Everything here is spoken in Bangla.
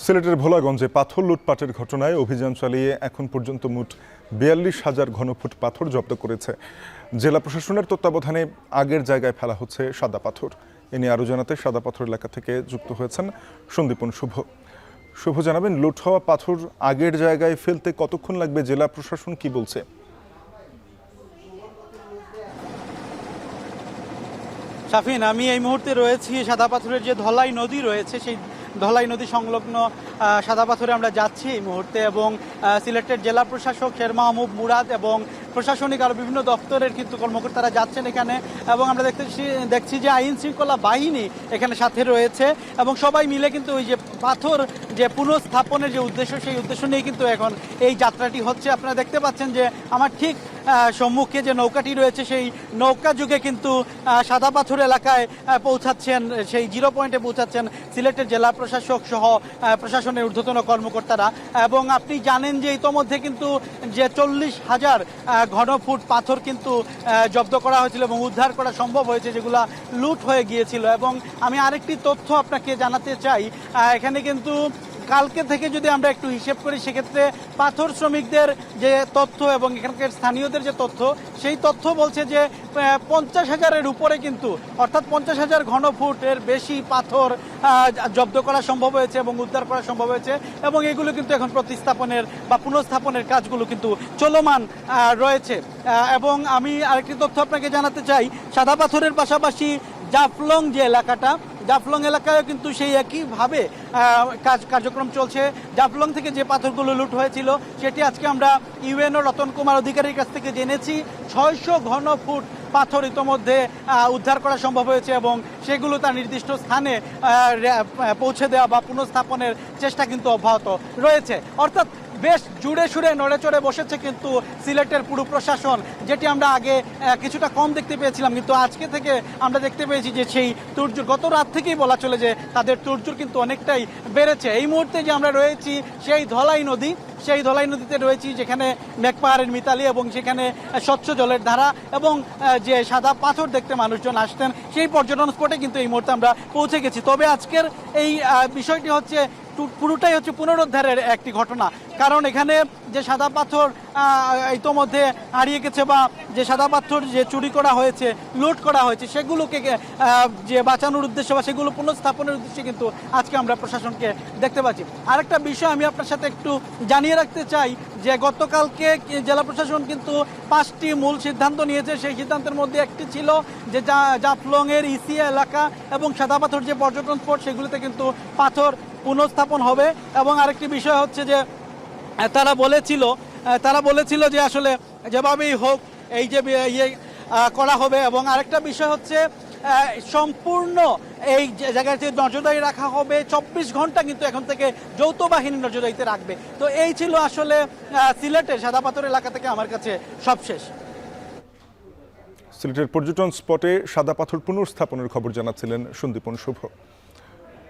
সিলেটের ভোলাগঞ্জে পাথর লুটপাটের ঘটনায় অভিযান চালিয়ে এখন পর্যন্ত মোট ৪২,০০০ ঘনফুট পাথর জব্দ করেছে জেলা প্রশাসনের তত্ত্বাবধানে। আগের জায়গায় ফেলা হচ্ছে সাদা পাথর। এ নিয়ে আরও জানাতে সাদা পাথর এলাকা থেকে যুক্ত হয়েছেন সন্দীপন শুভ। শুভ, জানাবেন লুট হওয়া পাথর আগের জায়গায় ফেলতে কতক্ষণ লাগবে, জেলা প্রশাসন কি বলছে? শাফিন, আমি এই মুহূর্তে রয়েছি সাদা পাথরের যে ধলাই নদী রয়েছে, সেই ধলাই নদী সংলগ্ন সাদা পাথরে আমরা যাচ্ছি এই মুহূর্তে, এবং সিলেটের জেলা প্রশাসক শের মাহমুদ মুরাদ এবং প্রশাসনিক আরও বিভিন্ন দপ্তরের কিন্তু কর্মকর্তারা যাচ্ছেন এখানে, এবং আমরা দেখছি যে আইন শৃঙ্খলা বাহিনী এখানে সাথে রয়েছে, এবং সবাই মিলে কিন্তু ওই যে পাথর যে পুনঃস্থাপনের যে উদ্দেশ্য, সেই উদ্দেশ্য নিয়ে কিন্তু এখন এই যাত্রাটি হচ্ছে। আপনারা দেখতে পাচ্ছেন যে আমার ঠিক সম্মুখে যে নৌকাটি রয়েছে, সেই নৌকা যুগে কিন্তু সাদা পাথর এলাকায় পৌঁছাচ্ছেন, সেই জিরো পয়েন্টে পৌঁছাচ্ছেন সিলেটের জেলা প্রশাসক সহ প্রশাসনের ঊর্ধ্বতন কর্মকর্তারা। এবং আপনি জানেন যে ইতোমধ্যে কিন্তু যে ৪০,০০০ ঘনফুট পাথর কিন্তু জব্দ করা হয়েছিল এবং উদ্ধার করা সম্ভব হয়েছে, যেগুলো লুট হয়ে গিয়েছিল। এবং আমি আরেকটি তথ্য আপনাকে জানাতে চাই, এখানে কিন্তু কালকে থেকে যদি আমরা একটু হিসেব করি, সেক্ষেত্রে পাথর শ্রমিকদের যে তথ্য এবং এখানকার স্থানীয়দের যে তথ্য, সেই তথ্য বলছে যে ৫০,০০০-এর উপরে কিন্তু, অর্থাৎ ৫০,০০০ ঘনফুটের বেশি পাথর জব্দ করা সম্ভব হয়েছে এবং উদ্ধার করা সম্ভব হয়েছে, এবং এগুলো কিন্তু এখন প্রতিস্থাপনের বা পুনঃস্থাপনের কাজগুলো কিন্তু চলমান রয়েছে। এবং আমি আরেকটি তথ্য আপনাকে জানাতে চাই, সাদা পাথরের পাশাপাশি জাফলং যে এলাকাটা, জাফলং এলাকায় কিন্তু সেই একইভাবে কার্যক্রম চলছে। জাফলং থেকে যে পাথরগুলো লুট হয়েছিল, সেটি আজকে আমরা ইউএনও রতন কুমার অধিকারীর কাছ থেকে জেনেছি ৬০০ ঘনফুট পাথর ইতোমধ্যে উদ্ধার করা সম্ভব হয়েছে, এবং সেগুলো তার নির্দিষ্ট স্থানে পৌঁছে দেওয়া বা পুনঃস্থাপনের চেষ্টা কিন্তু অব্যাহত রয়েছে। অর্থাৎ বেশ জুড়ে সুরে নড়ে চড়ে বসেছে কিন্তু সিলেটের পুরো প্রশাসন, যেটি আমরা আগে কিছুটা কম দেখতে পেয়েছিলাম, কিন্তু আজকে থেকে আমরা দেখতে পেয়েছি যে সেই তুরজোর গত রাত থেকেই বলা চলে যে তাদের তুরজোর কিন্তু অনেকটাই বেড়েছে। এই মুহূর্তে যে আমরা রয়েছি সেই ধলাই নদী, সেই ধলাই নদীতে রয়েছি, যেখানে মেঘপাহাড়ের মিতালি এবং সেখানে স্বচ্ছ জলের ধারা এবং যে সাদা পাথর দেখতে মানুষজন আসতেন, সেই পর্যটন স্পটে কিন্তু এই মুহূর্তে আমরা পৌঁছে গেছি। তবে আজকের এই বিষয়টি হচ্ছে পুরোটাই হচ্ছে পুনরুদ্ধারের একটি ঘটনা, কারণ এখানে যে সাদা পাথর ইতোমধ্যে হারিয়ে গেছে বা যে সাদা পাথর যে চুরি করা হয়েছে, লুট করা হয়েছে, সেগুলোকে যে বাঁচানোর উদ্দেশ্যে বা সেগুলো পুনঃস্থাপনের উদ্দেশ্যে কিন্তু আজকে আমরা প্রশাসনকে দেখতে পাচ্ছি। আরেকটা বিষয় আমি আপনার সাথে একটু জানিয়ে রাখতে চাই যে গতকালকে জেলা প্রশাসন কিন্তু 5টি মূল সিদ্ধান্ত নিয়েছে। সেই সিদ্ধান্তের মধ্যে একটি ছিল যে জাফলংয়ের ইসিয়া এলাকা এবং সাদা পাথর যে পর্যটন স্পট, সেগুলিতে কিন্তু পাথর পুনঃস্থাপন হবে। এবং আরেকটি বিষয় হচ্ছে যে তারা বলেছিল যে আসলে যেভাবেই হোক এই যে করা হবে। এবং আরেকটা বিষয় হচ্ছে সম্পূর্ণ এই জায়গাতে নজরদারি রাখা হবে, 24 ঘন্টা কিন্তু এখন থেকে যৌথ বাহিনী নজরদারিতে রাখবে। তো এই ছিল আসলে সিলেটের সাদা পাথর এলাকা থেকে আমার কাছে সবশেষ। সিলেটের পর্যটন স্পটে সাদা পাথর পুনঃস্থাপনের খবর জানাচ্ছিলেন সন্দীপন শুভ।